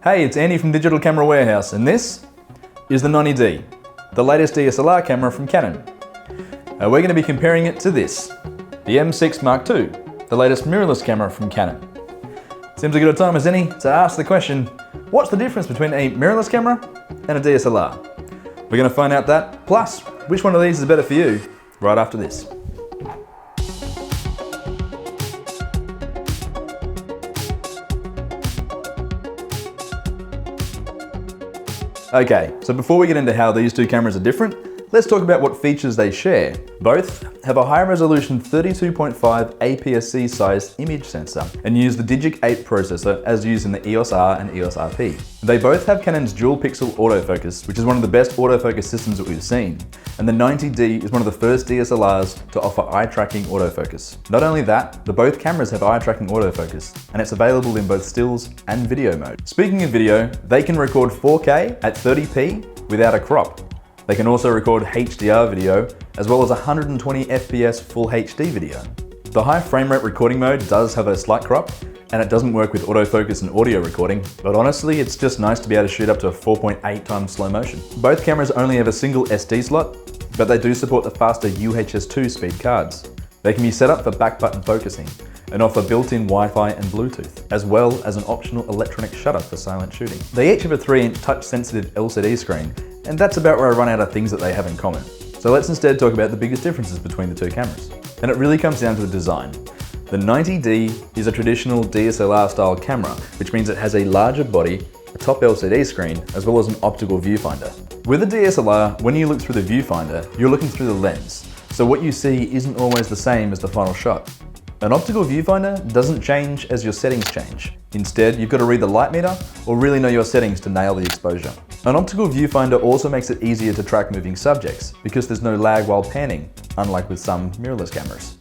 Hey, it's Andy from Digital Camera Warehouse, and this is the 90D, the latest DSLR camera from Canon. We're going to be comparing it to this, the M6 Mark II, the latest mirrorless camera from Canon. Seems a good a time as any to ask the question, what's the difference between a mirrorless camera and a DSLR? We're going to find out that, plus which one of these is better for you, right after this. Okay, so before we get into how these two cameras are different, let's talk about what features they share. Both have a high-resolution 32.5 APS-C sized image sensor and use the DIGIC 8 processor as used in the EOS R and EOS RP. They both have Canon's dual-pixel autofocus, which is one of the best autofocus systems that we've seen, and the 90D is one of the first DSLRs to offer eye-tracking autofocus. Not only that, but both cameras have eye-tracking autofocus, and it's available in both stills and video mode. Speaking of video, they can record 4K at 30p without a crop. They can also record HDR video, as well as 120 FPS Full HD video. The high frame rate recording mode does have a slight crop, and it doesn't work with autofocus and audio recording, but honestly, it's just nice to be able to shoot up to 4.8 times slow motion. Both cameras only have a single SD slot, but they do support the faster UHS-2 speed cards. They can be set up for back button focusing, and offer built-in Wi-Fi and Bluetooth, as well as an optional electronic shutter for silent shooting. They each have a 3-inch touch-sensitive LCD screen, and that's about where I run out of things that they have in common. So let's instead talk about the biggest differences between the two cameras. And it really comes down to the design. The 90D is a traditional DSLR style camera, which means it has a larger body, a top LCD screen, as well as an optical viewfinder. With a DSLR, when you look through the viewfinder, you're looking through the lens, so what you see isn't always the same as the final shot. An optical viewfinder doesn't change as your settings change. Instead, you've got to read the light meter or really know your settings to nail the exposure. An optical viewfinder also makes it easier to track moving subjects because there's no lag while panning, unlike with some mirrorless cameras.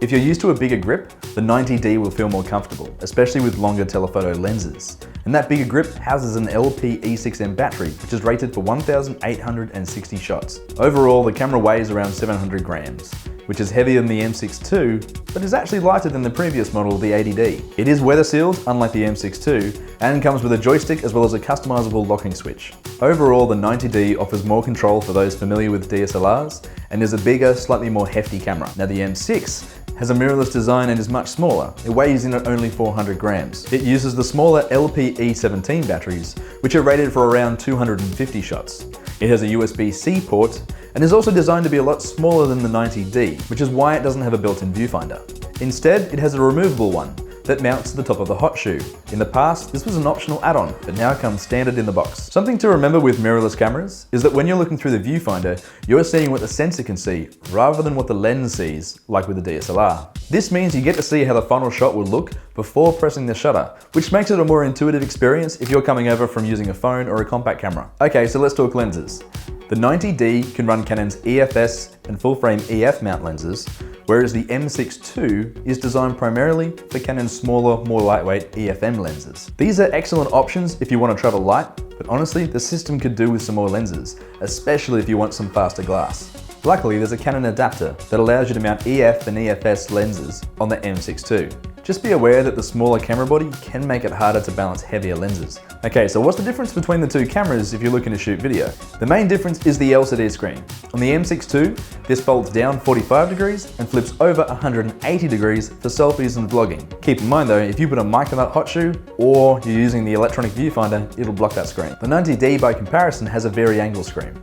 If you're used to a bigger grip, the 90D will feel more comfortable, especially with longer telephoto lenses. And that bigger grip houses an LP-E6M battery, which is rated for 1,860 shots. Overall, the camera weighs around 700 grams, which is heavier than the M6 II, but is actually lighter than the previous model, the 80D. It is weather sealed, unlike the M6 II, and comes with a joystick as well as a customizable locking switch. Overall, the 90D offers more control for those familiar with DSLRs, and is a bigger, slightly more hefty camera. Now the M6 has a mirrorless design and is much smaller. It weighs in at only 400 grams. It uses the smaller LP-E17 batteries, which are rated for around 250 shots. It has a USB-C port, and is also designed to be a lot smaller than the 90D, which is why it doesn't have a built-in viewfinder. Instead, it has a removable one that mounts to the top of the hot shoe. In the past, this was an optional add-on, but now comes standard in the box. Something to remember with mirrorless cameras is that when you're looking through the viewfinder, you're seeing what the sensor can see, rather than what the lens sees, like with the DSLR. This means you get to see how the final shot will look before pressing the shutter, which makes it a more intuitive experience if you're coming over from using a phone or a compact camera. Okay, so let's talk lenses. The 90D can run Canon's EFS and full-frame EF mount lenses, whereas the M6 II is designed primarily for Canon's smaller, more lightweight EFM lenses. These are excellent options if you want to travel light, but honestly, the system could do with some more lenses, especially if you want some faster glass. Luckily, there's a Canon adapter that allows you to mount EF and EFS lenses on the M6 II. Just be aware that the smaller camera body can make it harder to balance heavier lenses. Okay, so what's the difference between the two cameras if you're looking to shoot video? The main difference is the LCD screen. On the M6 II, this folds down 45 degrees and flips over 180 degrees for selfies and vlogging. Keep in mind though, if you put a mic on that hot shoe, or you're using the electronic viewfinder, it'll block that screen. The 90D by comparison has a vari-angle screen.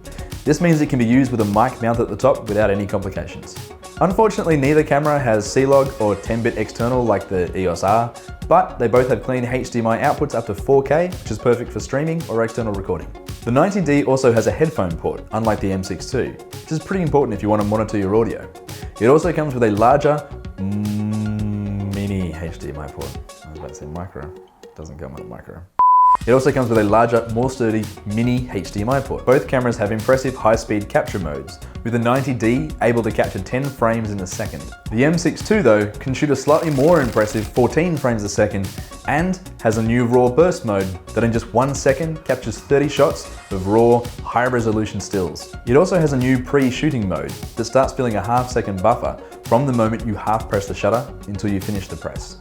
This means it can be used with a mic mounted at the top without any complications. Unfortunately, neither camera has C-Log or 10-bit external like the EOS R, but they both have clean HDMI outputs up to 4K, which is perfect for streaming or external recording. The 90D also has a headphone port, unlike the M6 II, which is pretty important if you want to monitor your audio. It also comes with a larger mini HDMI port. I was about to say micro, it doesn't come with a micro. It also comes with a larger, more sturdy mini HDMI port. Both cameras have impressive high-speed capture modes, with the 90D able to capture 10 frames in a second. The M6 II though can shoot a slightly more impressive 14 frames a second and has a new RAW burst mode that in just 1 second captures 30 shots of raw, high-resolution stills. It also has a new pre-shooting mode that starts filling a half-second buffer from the moment you half press the shutter until you finish the press.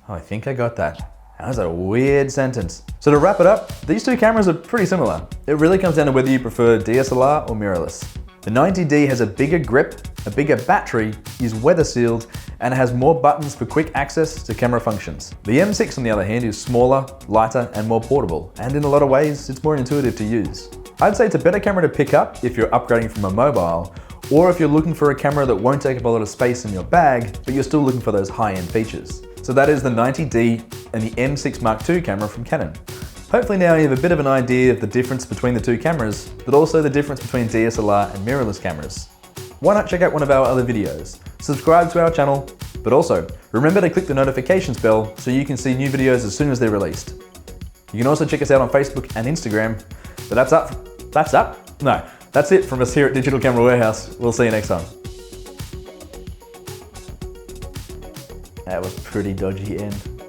Oh, I think I got that. That was a weird sentence. So to wrap it up, these two cameras are pretty similar. It really comes down to whether you prefer DSLR or mirrorless. The 90D has a bigger grip, a bigger battery, is weather sealed, and has more buttons for quick access to camera functions. The M6 on the other hand is smaller, lighter, and more portable, and in a lot of ways, it's more intuitive to use. I'd say it's a better camera to pick up if you're upgrading from a mobile, or if you're looking for a camera that won't take up a lot of space in your bag, but you're still looking for those high-end features. So that is the 90D and the M6 Mark II camera from Canon. Hopefully now you have a bit of an idea of the difference between the two cameras, but also the difference between DSLR and mirrorless cameras. Why not check out one of our other videos? Subscribe to our channel, but also remember to click the notifications bell so you can see new videos as soon as they're released. You can also check us out on Facebook and Instagram, but that's it from us here at Digital Camera Warehouse. We'll see you next time. That was a pretty dodgy end.